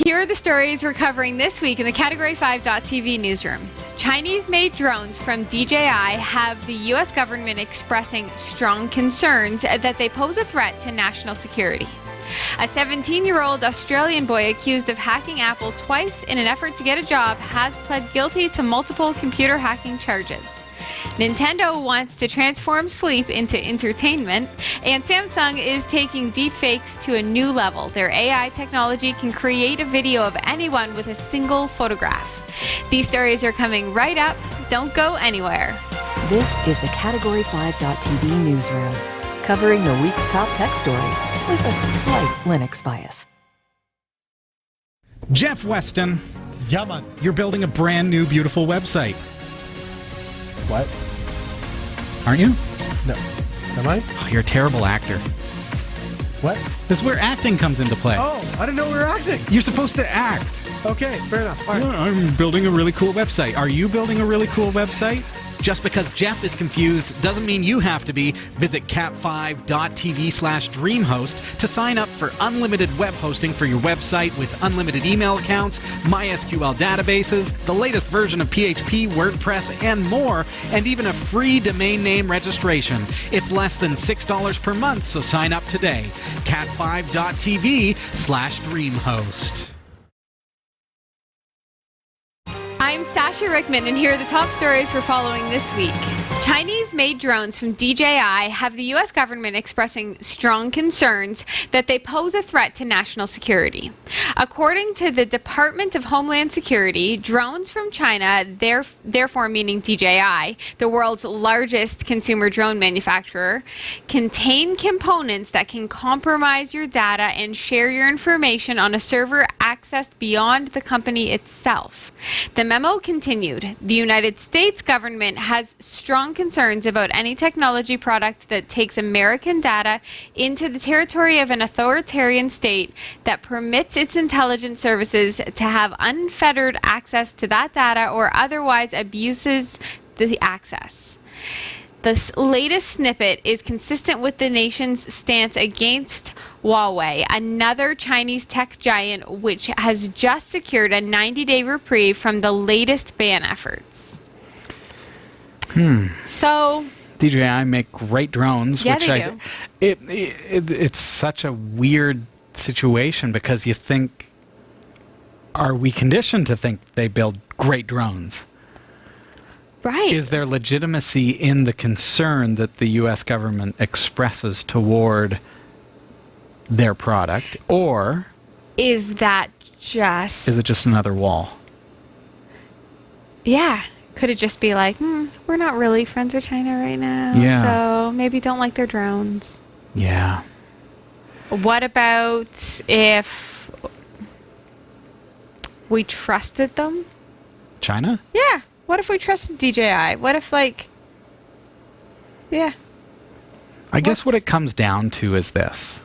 Here are the stories we're covering this week in the Category 5.tv newsroom. Chinese-made drones from DJI have the U.S. government expressing strong concerns that they pose a threat to national security. A 17-year-old Australian boy accused of hacking Apple twice in an effort to get a job has pled guilty to multiple computer hacking charges. Nintendo wants to transform sleep into entertainment, and Samsung is taking deepfakes to a new level. Their AI technology can create a video of anyone with a single photograph. These stories are coming right up. Don't go anywhere. This is the Category 5.tv newsroom, covering the week's top tech stories with a slight Linux bias. Jeff Weston, Yeah, man. you're building a brand new, beautiful website. What? Aren't you? No. Am I? Oh, you're a terrible actor. What? This is where acting comes into play. Oh, I didn't know we were acting. You're supposed to act. Okay, fair enough. All right. Yeah, I'm building a really cool website. Are you building a really cool website? Just because Jeff is confused doesn't mean you have to be. Visit cat5.tv/dreamhost to sign up for unlimited web hosting for your website with unlimited email accounts, MySQL databases, the latest version of PHP, WordPress, and more, and even a free domain name registration. It's less than $6 per month, so sign up today. cat5.tv/dreamhost. I'm Sasha Rickman, and here are the top stories we're following this week. Chinese-made drones from DJI have the U.S. government expressing strong concerns that they pose a threat to national security. According to the Department of Homeland Security, drones from China, therefore meaning DJI, the world's largest consumer drone manufacturer, contain components that can compromise your data and share your information on a server accessed beyond the company itself. The memo continued, the United States government has strong concerns about any technology product that takes American data into the territory of an authoritarian state that permits its intelligence services to have unfettered access to that data or otherwise abuses the access. This latest snippet is consistent with the nation's stance against Huawei, another Chinese tech giant which has just secured a 90-day reprieve from the latest ban efforts. So DJI make great drones, Yeah, which they I do. it's such a weird situation because you think, are we conditioned to think they build great drones? right. Is there legitimacy in the concern that the U.S. government expresses toward their product, or Is that just... is it just another wall? Yeah. Could it just be like, we're not really friends with China right now, Yeah. so maybe don't like their drones. Yeah. What about if we trusted them? China? Yeah. What if we trusted DJI? What if, yeah. I guess what What's- it comes down to is this.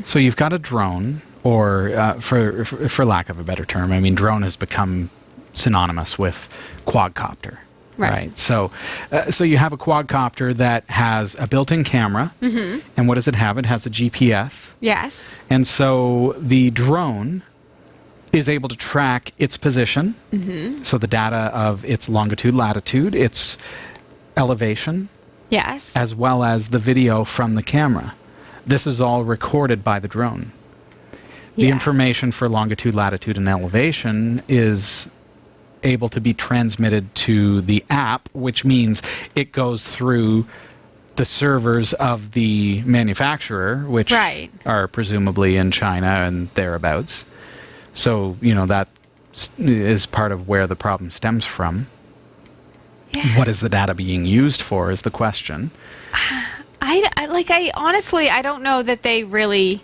So you've got a drone, or for lack of a better term, I mean, drone has become synonymous with quadcopter. Right. So you have a quadcopter that has a built-in camera, and what does it have? It has a GPS, Yes. and so the drone is able to track its position, so the data of its longitude, latitude, its elevation, Yes. as well as the video from the camera. This is all recorded by the drone. The Yes. information for longitude, latitude, and elevation is able to be transmitted to the app, which means it goes through the servers of the manufacturer, which Right. are presumably in China and thereabouts. So, that is part of where the problem stems from. Yeah. What is the data being used for is the question. I honestly, I don't know that they really,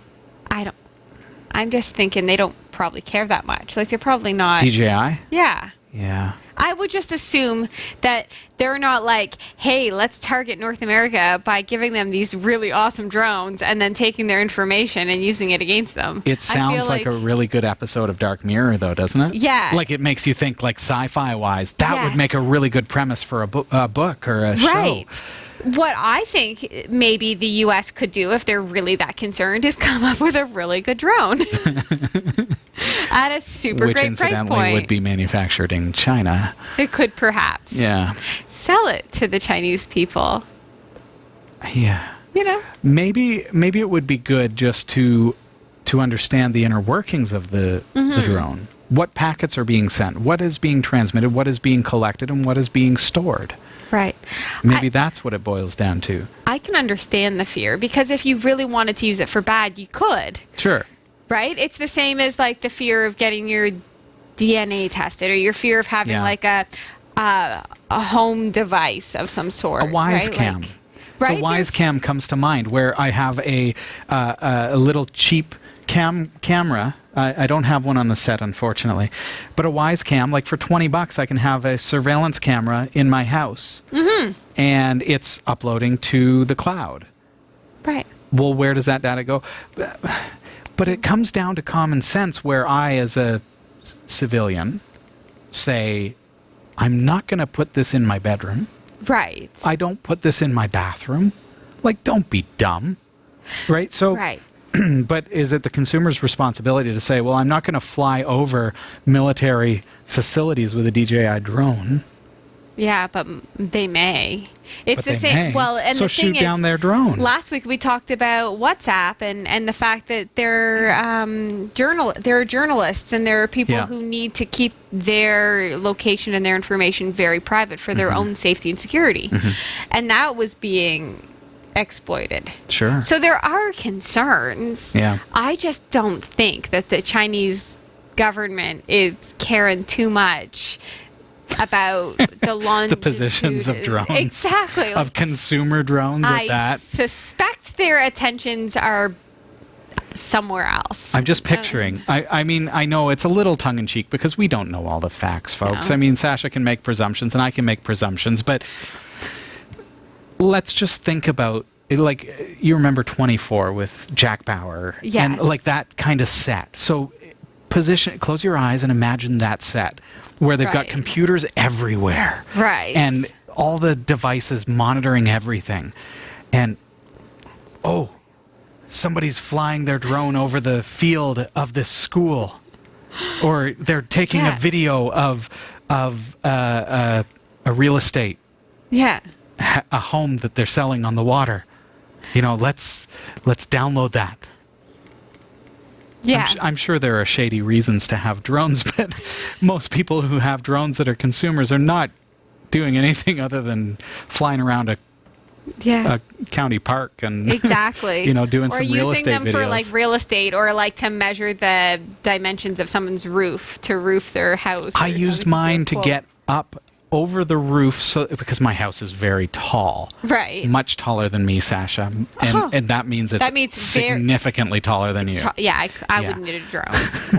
I'm just thinking they don't probably care that much. Like, they're probably not. DJI? Yeah. Yeah. I would just assume that they're not like, hey, let's target North America by giving them these really awesome drones and then taking their information and using it against them. It I feel sounds like a really good episode of Dark Mirror, though, doesn't it? Yeah. Like, it makes you think, like, sci-fi wise, that would Yes. make a really good premise for a book or a show. Right. What I think maybe the U.S. could do if they're really that concerned is come up with a really good drone. At a super which great price incidentally point. would be manufactured in China. It could perhaps sell it to the Chinese people. Yeah. You know? Maybe it would be good just to understand the inner workings of the drone. What packets are being sent? What is being transmitted? What is being collected? And what is being stored? Right. Maybe that's what it boils down to. I can understand the fear because if you really wanted to use it for bad, you could. Sure. Right? It's the same as like the fear of getting your DNA tested or your fear of having like a home device of some sort. A Wise Cam. Right? The Wise Cam comes to mind, where I have a little cheap camera. I don't have one on the set, unfortunately, but a Wise Cam, like for $20, I can have a surveillance camera in my house, and it's uploading to the cloud. Right. Well, where does that data go? But it comes down to common sense, where I, as a civilian, say, I'm not going to put this in my bedroom. Right. I don't put this in my bathroom. Like, don't be dumb. Right? So, Right. But is it the consumer's responsibility to say, well, I'm not going to fly over military facilities with a DJI drone? Yeah, but they may. It's But the they same. may. Well, and So the thing shoot down is, their drone. Last week we talked about WhatsApp and the fact that there are journalists and there are people Yeah. who need to keep their location and their information very private for their own safety and security, and that was being exploited. Sure. So there are concerns. Yeah. I just don't think that the Chinese government is caring too much about the positions of drones. Exactly. Of consumer drones at I that. suspect their attentions are somewhere else. I'm just picturing. I mean, I know it's a little tongue-in-cheek because we don't know all the facts, folks. No. I mean, Sasha can make presumptions and I can make presumptions, but let's just think about, like, you remember 24 with Jack Bauer. Yes. And, like, that kind of set. So close your eyes and imagine that set where they've got Right. computers everywhere. Right. And all the devices monitoring everything. And, oh, somebody's flying their drone over the field of this school. Or they're taking a Yeah. video of a real estate, Yeah. a home that they're selling on the water. You know, let's download that. Yeah. I'm sure there are shady reasons to have drones, but most people who have drones that are consumers are not doing anything other than flying around a county park and Exactly. you know, doing or some real estate using them for videos. like real estate or like to measure the dimensions of someone's roof to roof their house. I or used something. mine to Cool. get up over the roof because my house is very tall. Right. Much taller than me, Sasha. And that means it's That means significantly taller than you. Yeah, I Yeah. would need a drone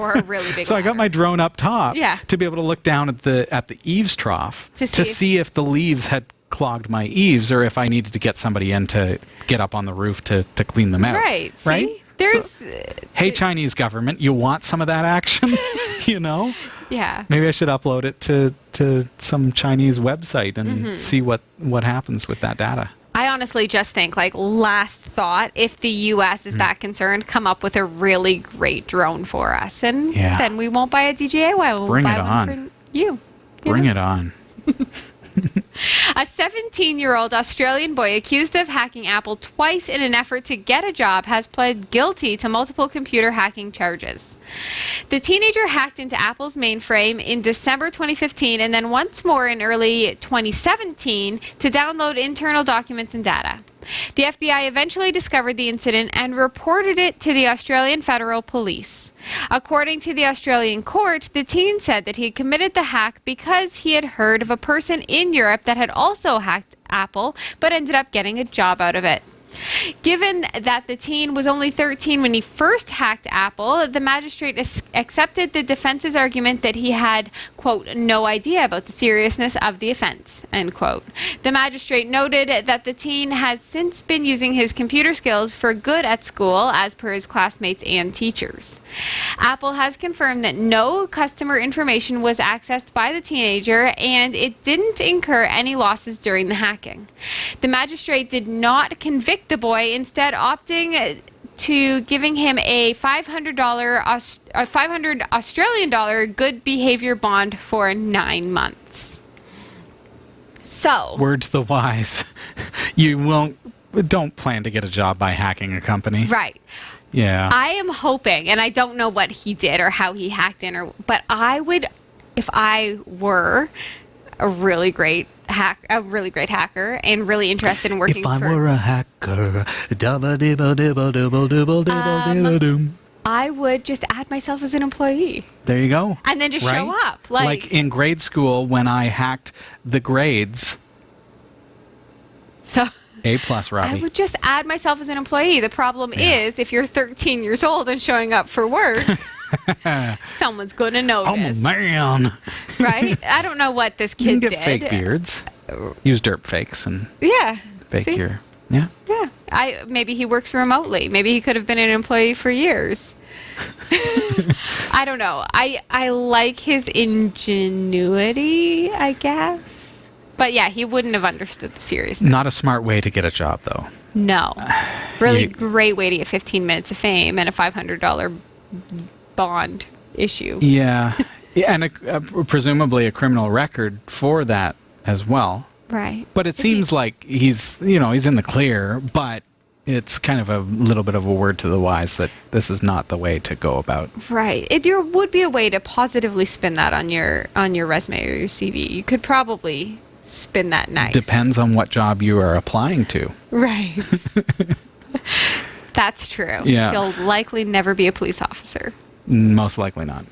or a really big So I got my drone up top Yeah. to be able to look down at the eaves trough To to see see if the leaves had clogged my eaves or if I needed to get somebody in to get up on the roof to clean them out. Right. Right? See? There's Hey, Chinese government, you want some of that action? You know? yeah. Maybe I should upload it to some Chinese website and see what happens with that data. I honestly just think, like, last thought, if the U.S. is that concerned, come up with a really great drone for us, and Yeah. then we won't buy a DJI one. We'll Bring buy it one on. for you. Bring it on. A 17-year-old Australian boy accused of hacking Apple twice in an effort to get a job has pled guilty to multiple computer hacking charges. The teenager hacked into Apple's mainframe in December 2015 and then once more in early 2017 to download internal documents and data. The FBI eventually discovered the incident and reported it to the Australian Federal Police. According to the Australian court, the teen said that he had committed the hack because he had heard of a person in Europe that had also hacked Apple but ended up getting a job out of it. Given that the teen was only 13 when he first hacked Apple, the magistrate accepted the defense's argument that he had, quote, no idea about the seriousness of the offense, end quote. The magistrate noted that the teen has since been using his computer skills for good at school, as per his classmates and teachers. Apple has confirmed that no customer information was accessed by the teenager and it didn't incur any losses during the hacking. The magistrate did not convict the boy, instead opting to giving him a $500 Australian dollar good behavior bond for 9 months. So, Word to the wise. Don't plan to get a job by hacking a company. right. Yeah. I am hoping, and I don't know what he did or how he hacked in, but I would, if I were a really great hacker and really interested in working if I for, were a hacker, dabba-dibba-dibba-dibba-dibba-dibba-doom. I would just add myself as an employee There you go. and then just show Right? up. Like in grade school when I hacked the grades. So A plus, I Robbie. would just add myself as an employee. The problem is, if you're 13 years old and showing up for work, someone's going to Oh notice, man. right? I don't know what this You can kid get did. fake beards. Use derp fakes and Yeah. fake See? your. Yeah. Yeah. Maybe he works remotely. Maybe he could have been an employee for years. I don't know. I like his ingenuity, I guess. But yeah, he wouldn't have understood the seriousness. Not a smart way to get a job, though. No. Really You- great way to get 15 minutes of fame and a $500 bond issue. Yeah. Yeah, and presumably a criminal record for that as well. Right. But it seems like he's in the clear, but it's kind of a little bit of a word to the wise that this is not the way to go about. Right. There would be a way to positively spin that on your resume or your CV. You could probably spin that nice. Depends on what job you are applying to. Right. That's true. Yeah. He'll likely never be a police officer. Most likely not.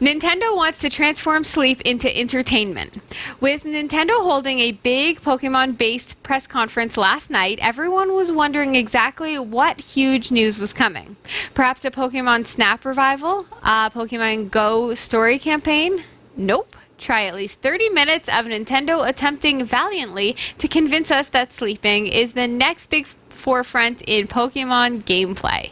Nintendo wants to transform sleep into entertainment. With Nintendo holding a big Pokemon-based press conference last night, everyone was wondering exactly what huge news was coming. Perhaps a Pokemon Snap revival? A Pokemon Go story campaign? Nope. Try at least 30 minutes of Nintendo attempting valiantly to convince us that sleeping is the next big forefront in Pokemon gameplay.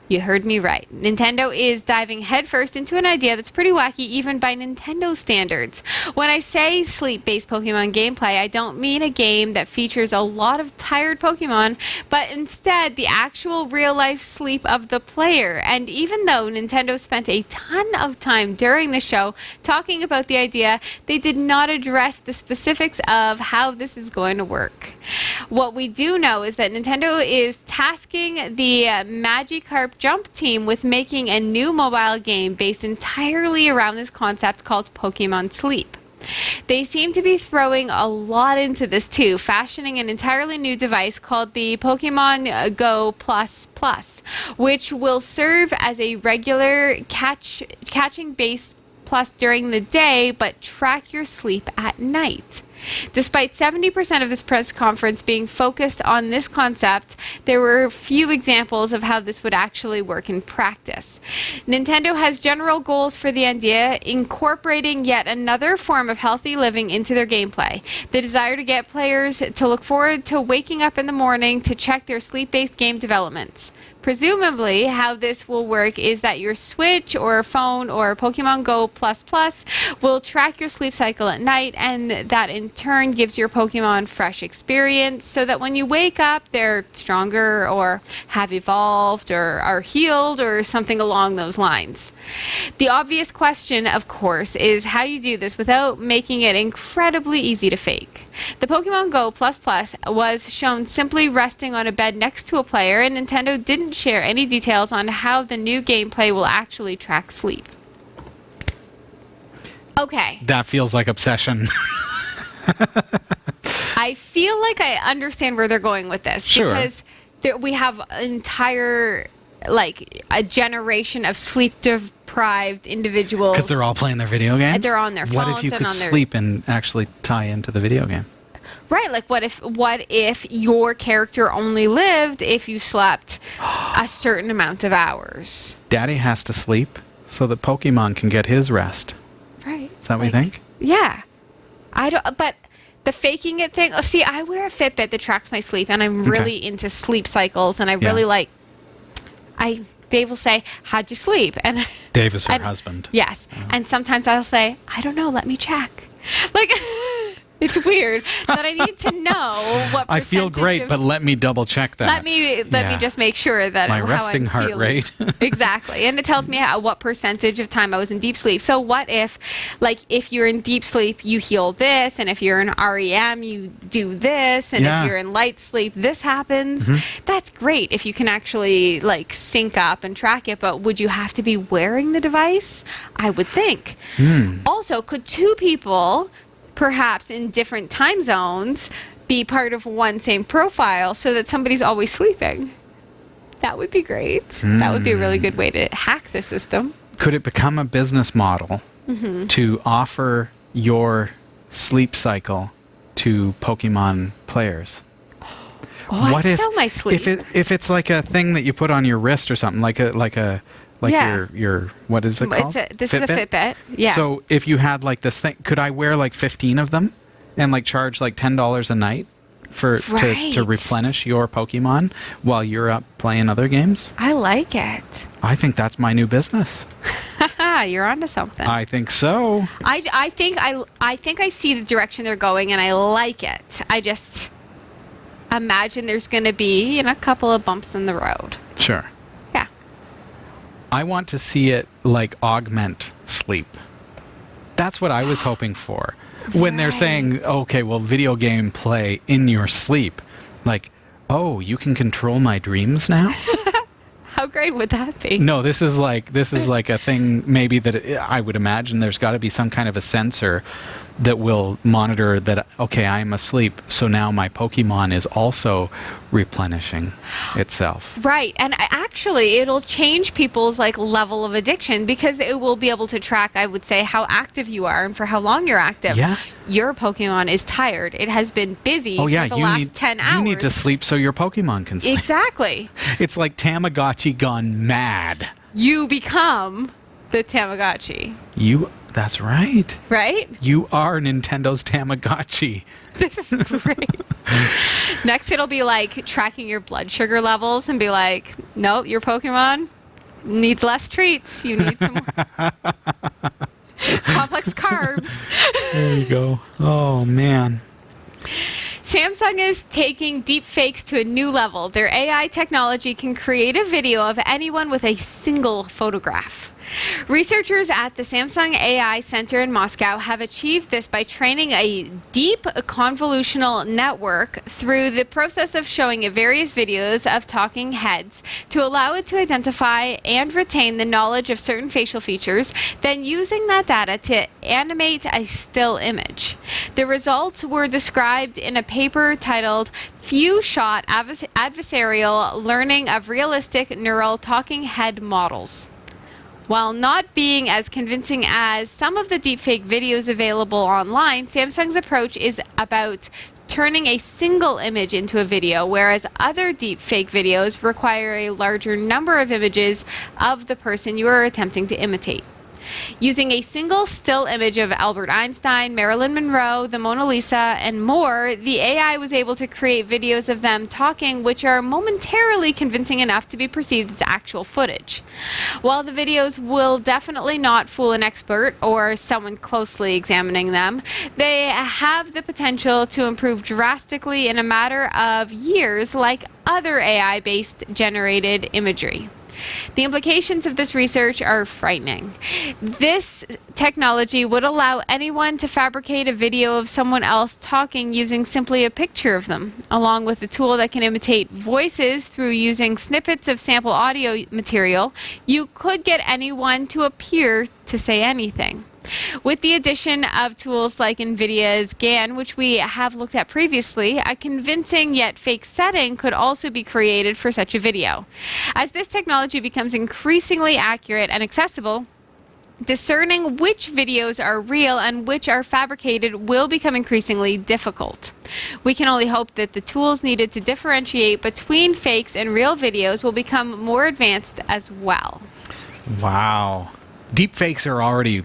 You heard me right. Nintendo is diving headfirst into an idea that's pretty wacky even by Nintendo standards. When I say sleep-based Pokemon gameplay, I don't mean a game that features a lot of tired Pokemon, but instead the actual real-life sleep of the player. And even though Nintendo spent a ton of time during the show talking about the idea, they did not address the specifics of how this is going to work. What we do know is that Nintendo is tasking the Magikarp Jump team with making a new mobile game based entirely around this concept called Pokemon Sleep. They seem to be throwing a lot into this too, fashioning an entirely new device called the Pokemon Go Plus Plus, which will serve as a regular catching base plus during the day, but track your sleep at night. Despite 70% of this press conference being focused on this concept, there were few examples of how this would actually work in practice. Nintendo has general goals for the idea, incorporating yet another form of healthy living into their gameplay. The desire to get players to look forward to waking up in the morning to check their sleep-based game developments. Presumably, how this will work is that your Switch or phone or Pokemon Go Plus Plus will track your sleep cycle at night, and that in turn gives your Pokemon fresh experience so that when you wake up, they're stronger or have evolved or are healed or something along those lines. The obvious question, of course, is how you do this without making it incredibly easy to fake. The Pokemon Go Plus Plus was shown simply resting on a bed next to a player, and Nintendo didn't share any details on how the new gameplay will actually track sleep. Okay. That feels like obsession. I feel like I understand where they're going with this Sure. because we have an entire, like, a generation of sleep-deprived individuals. Because they're all playing their video games? They're on their What if phones you and could on their- sleep and actually tie into the video game? Right, like what if your character only lived if you slept a certain amount of hours? Daddy has to sleep so that Pokemon can get his rest. Right. Is that what you think? Yeah. I don't, but the faking it thing, see, I wear a Fitbit that tracks my sleep, and I'm really into sleep cycles, and I really like, Dave will say, how'd you sleep? And Dave is her and- husband. Yes. And sometimes I'll say, I don't know, let me check. Like, It's weird that I need to know what I feel percentage great, of- but let me double check that. let me Yeah. just make sure that My how resting I'm heart feeling. rate. Exactly. And it tells me what percentage of time I was in deep sleep. So what if, like, if you're in deep sleep, you heal this, and if you're in REM, you do this, and Yeah. if you're in light sleep, this happens. Mm-hmm. That's great if you can actually, like, sync up and track it, but would you have to be wearing the device? I would think. Also, could two people, perhaps in different time zones, be part of one same profile so that somebody's always sleeping? That would be great. That would be a really good way to hack the system. Could it become a business model to offer your sleep cycle to Pokemon players? Oh, I feel my sleep. if it's like a thing that you put on your wrist or something, like Yeah. your what is it called? This is a Fitbit. Yeah. So if you had like this thing, could I wear like 15 of them and like charge like $10 a night to Right. replenish your Pokemon while you're up playing other games? I like it. I think that's my new business. Haha, you're onto something. I think so. I think I see the direction they're going, and I like it. I just imagine there's going to be a couple of bumps in the road. Sure. Yeah. I want to see it like augment sleep. That's what I was hoping for. When they're saying, okay, well, video game play in your sleep. Like, oh, you can control my dreams now? How great would that be? No, this is like a thing maybe that I would imagine there's got to be some kind of a sensor that will monitor that, okay, I'm asleep, so now my Pokemon is also replenishing itself. Right. And actually, it'll change people's level of addiction, because it will be able to track, I would say, how active you are and for how long you're active. Yeah. Your Pokemon is tired. It has been busy Oh yeah, for the last 10 hours. you need to sleep so your Pokemon can sleep. Exactly. It's like Tamagotchi gone mad. You become the Tamagotchi, That's right. right? You are Nintendo's Tamagotchi. This is great. Next, it'll be like tracking your blood sugar levels and be like, nope, your Pokemon needs less treats. You need some complex carbs. There you go. Oh man. Samsung is taking deepfakes to a new level. Their AI technology can create a video of anyone with a single photograph. Researchers at the Samsung AI Center in Moscow have achieved this by training a deep convolutional network through the process of showing it various videos of talking heads to allow it to identify and retain the knowledge of certain facial features, then using that data to animate a still image. The results were described in a paper titled Few Shot Adversarial Learning of Realistic Neural Talking Head Models. While not being as convincing as some of the deepfake videos available online, Samsung's approach is about turning a single image into a video, whereas other deepfake videos require a larger number of images of the person you are attempting to imitate. Using a single still image of Albert Einstein, Marilyn Monroe, the Mona Lisa, and more, the AI was able to create videos of them talking which are momentarily convincing enough to be perceived as actual footage. While the videos will definitely not fool an expert or someone closely examining them, they have the potential to improve drastically in a matter of years, like other AI-based generated imagery. The implications of this research are frightening. This technology would allow anyone to fabricate a video of someone else talking using simply a picture of them, along with a tool that can imitate voices through using snippets of sample audio material. You could get anyone to appear to say anything. With the addition of tools like NVIDIA's GAN, which we have looked at previously, a convincing yet fake setting could also be created for such a video. As this technology becomes increasingly accurate and accessible, discerning which videos are real and which are fabricated will become increasingly difficult. We can only hope that the tools needed to differentiate between fakes and real videos will become more advanced as well. Wow. Deepfakes are already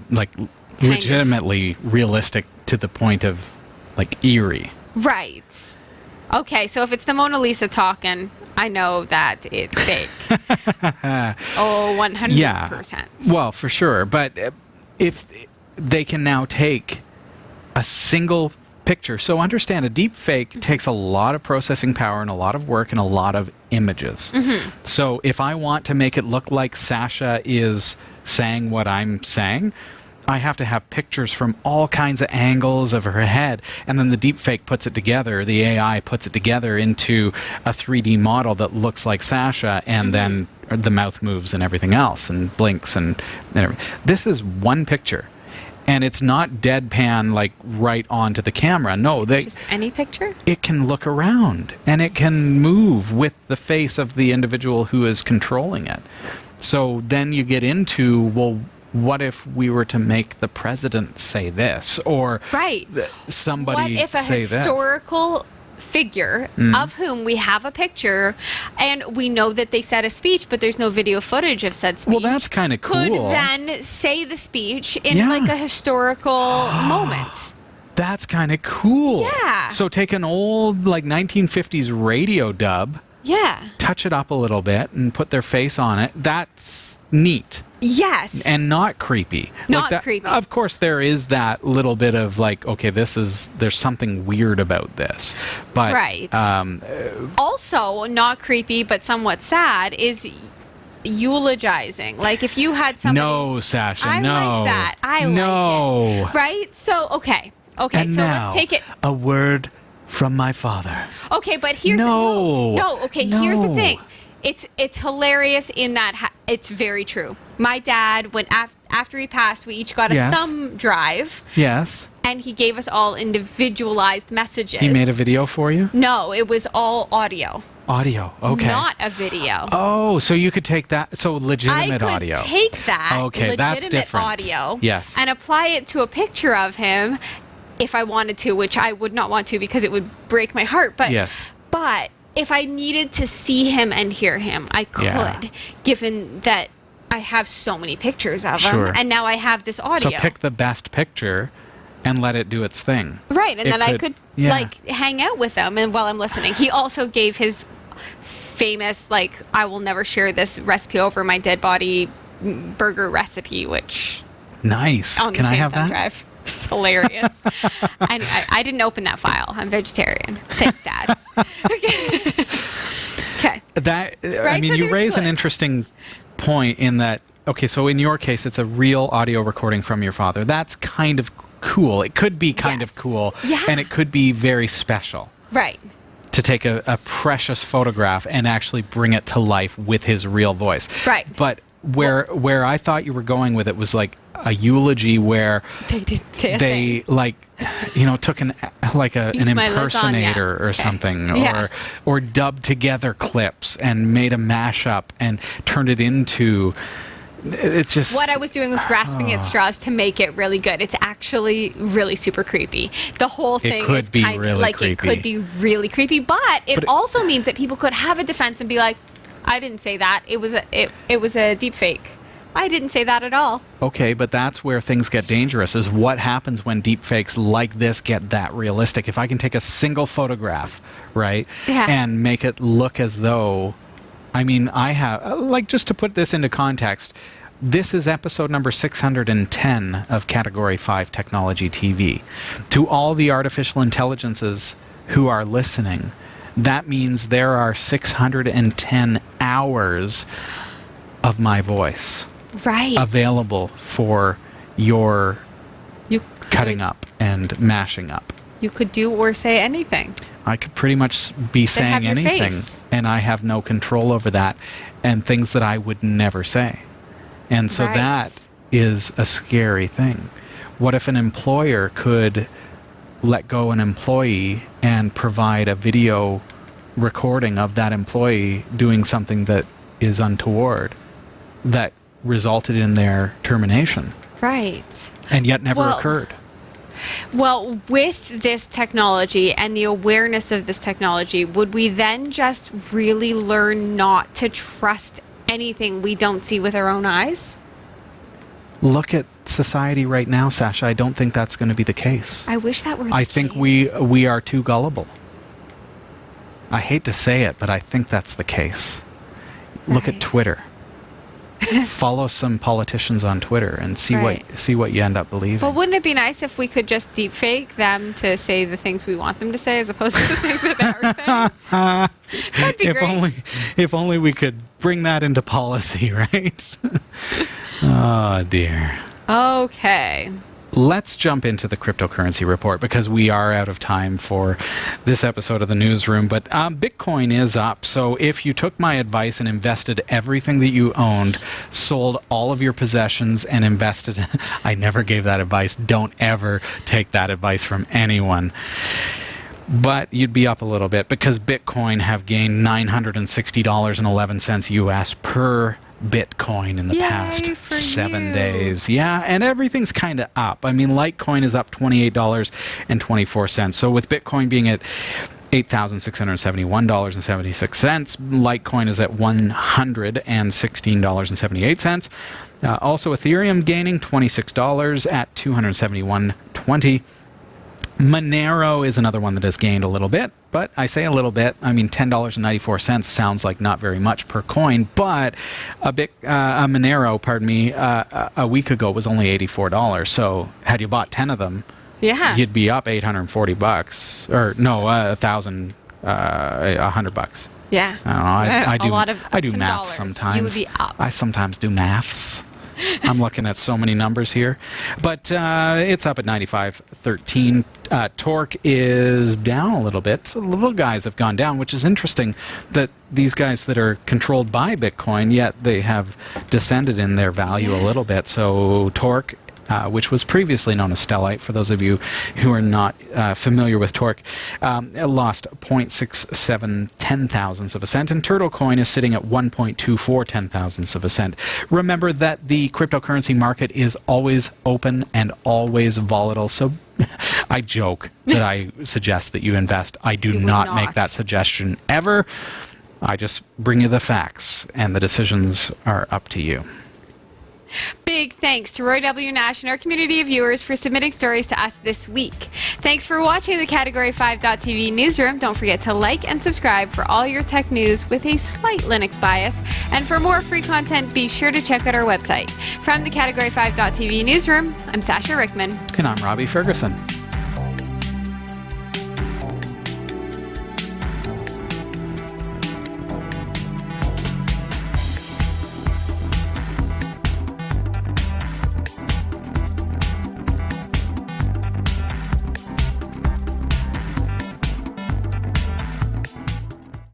legitimately realistic to the point of eerie. Right. Okay, so if it's the Mona Lisa talking, I know that it's fake. 100%. Yeah. Well, for sure. But if they can now take a single picture. So understand, a deep fake takes a lot of processing power and a lot of work and a lot of images. So if I want to make it look like Sasha is saying what I'm saying, I have to have pictures from all kinds of angles of her head, and then the deepfake puts it together, the AI puts it together into a 3D model that looks like Sasha, and then the mouth moves and everything else, and blinks and everything. This is one picture, and it's not deadpan, like, right onto the camera. No, Just any picture? it can look around, and it can move with the face of the individual who is controlling it. So then you get into, well, what if we were to make the president say this, or Right. somebody What if a say this? historical figure of whom we have a picture and we know that they said a speech, but there's no video footage of said speech? Well, that's kind of Could cool. then say the speech in Yeah. like a historical moment. That's kind of cool. Yeah. So take an old, like, 1950s radio dub, Yeah. touch it up a little bit, and put their face on it. That's neat. Yes. And not creepy. Not that, creepy. Of course, there is that little bit of, like, okay, there's something weird about this. But, Right. Also, not creepy, but somewhat sad, is eulogizing. Like if you had somebody. no, Sasha, I no. like that. I no. like it. Right? So, okay. Okay, And so now, let's take it. a word from my father. Okay, but here's No. no. Okay, here's the No. thing. It's hilarious in that it's very true. My dad, when after he passed, we each got a Yes. thumb drive, Yes. and he gave us all individualized messages. He made a video for you? No, it was all audio, Audio. Okay. not a video. Oh, so you could take that. So I legitimate could audio. take that Okay, that's legitimate different. audio Yes. and apply it to a picture of him if I wanted to, which I would not want to because it would break my heart. But Yes. But if I needed to see him and hear him, I could, Yeah. given that I have so many pictures of Sure. him, and now I have this audio. So pick the best picture and let it do its thing. Right, and It then I could yeah. like hang out with him, and while I'm listening, he also gave his famous like I will never share this recipe over my dead body burger recipe, which Nice. on the Can I same have thumb that? drive. It's hilarious. And I didn't open that file. I'm vegetarian. Thanks, Dad. Okay. That I Right, mean, so you there's raise an good. interesting point in that. Okay, so in your case, it's a real audio recording from your father. That's kind of cool. It could be kind Yes. of cool, Yeah. and it could be very special Right. to take a precious photograph and actually bring it to life with his real voice. Right. But where I thought you were going with it was like a eulogy where They didn't say a they thing. like took an Eat my impersonator lasagna. or Okay. something Yeah. or dubbed together clips and made a mashup and turned it into it's just What I was doing was grasping at straws to make it really good. It's actually really super creepy. The whole thing could is be kind really like creepy. it could be really creepy, but it But it- also means that people could have a defense and be like, "I didn't say that. It was a deep fake. I didn't say that at all." okay, but that's where things get dangerous is what happens when deepfakes like this get that realistic. If I can take a single photograph, right, Yeah. and make it look as though I mean, I have like just to put this into context, this is episode number 610 of Category 5 Technology TV. To all the artificial intelligences who are listening, that means there are 610 hours of my voice Right. available for your You cutting up and mashing up. You could do or say anything. I could pretty much be have saying your anything, face. and I have no control over that, and things that I would never say. And so Right. that is a scary thing. What if an employer could let go an employee and provide a video recording of that employee doing something that is untoward that resulted in their termination Right. and yet never Well, occurred? Well, with this technology and the awareness of this technology, would we then just really learn not to trust anything we don't see with our own eyes? Look at society right now, Sasha. I don't think that's going to be the case. I wish that were the I think case. we are too gullible. I hate to say it, but I think that's the case. Look at Right. Twitter. follow some politicians on Twitter and see Right. what you end up believing. Well, wouldn't it be nice if we could just deep fake them to say the things we want them to say as opposed to the things that they're saying? That'd be great. If only we could bring that into policy, right? Oh dear. Okay. Let's jump into the cryptocurrency report because we are out of time for this episode of the newsroom. But Bitcoin is up. So if you took my advice and invested everything that you owned, sold all of your possessions and invested, I never gave that advice. Don't ever take that advice from anyone. But you'd be up a little bit because Bitcoin have gained $960.11 US per Bitcoin in the Yay past for 7 you. days. Yeah, and everything's kind of up. I mean, Litecoin is up $28.24. So with Bitcoin being at $8,671.76, Litecoin is at $116.78. Also, Ethereum gaining $26 at $271.20. Monero is another one that has gained a little bit, but I say a little bit. I mean, $10.94 sounds like not very much per coin, but a Monero, a week ago was only $84. So had you bought 10 of them, Yeah. you'd be up $840, or no, $1,000, $100. Yeah. I don't know. I do some math dollars. sometimes. You would be up. I sometimes do maths. I'm looking at so many numbers here. But it's up at 95.13. Torque is down a little bit. So the little guys have gone down, which is interesting that these guys that are controlled by Bitcoin, yet they have descended in their value a little bit. So Torque, which was previously known as Stellite, for those of you who are not familiar with Torque, it lost 0.67 10,000ths of a cent, and Turtle Coin is sitting at 1.24 10,000ths of a cent. Remember that the cryptocurrency market is always open and always volatile, so I joke that I suggest that you invest. I do You would not make not. that suggestion ever. I just bring you the facts, and the decisions are up to you. Big thanks to Roy W. Nash and our community of viewers for submitting stories to us this week. Thanks for watching the Category 5.tv newsroom. Don't forget to like and subscribe for all your tech news with a slight Linux bias. And for more free content, be sure to check out our website. From the Category 5.tv newsroom, I'm Sasha Rickman. And I'm Robbie Ferguson.